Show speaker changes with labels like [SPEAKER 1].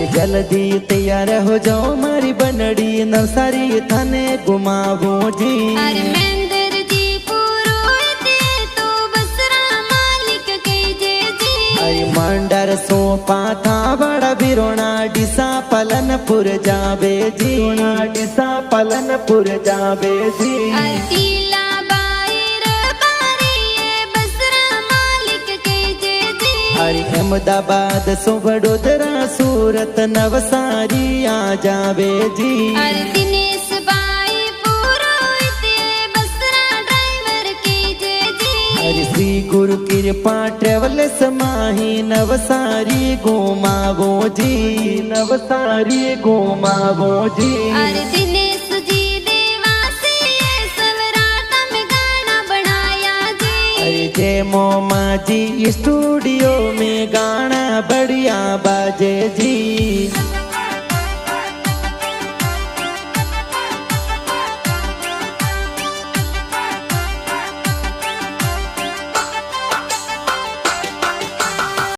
[SPEAKER 1] अरे जल्दी तैयार हो जाओ मारी बनड़ी नवसारी थाने घुमावो जी।
[SPEAKER 2] अरे महेंद्र जी पुरोहित तो बसरा मालिक कह जी।
[SPEAKER 1] अरे मंडर सोपा था बड़ा बिरोना डिसा पलनपुर जावे जी। डिसा पलनपुर जावे जी।
[SPEAKER 2] अरे टीला बाहर बारी बसरा मालिक कह जी।
[SPEAKER 1] अरे अहमदाबाद सो वडोदरा सूरत नवसारी आ जावे जी।
[SPEAKER 2] अरे दिनेश भाई पुरोहित बसरा ड्राइवर कह जी।
[SPEAKER 1] अरे श्री गुरु कृपा ट्रेवल्स माही नवसारी घुमावो जी। नवसारी घुमावो जी।
[SPEAKER 2] अरे दिनेश जी देवासी सवराटा में गाना बनाया जी।
[SPEAKER 1] अरे जय मोमा जी स्टूडियो में गाना बढ़िया बाजे जी।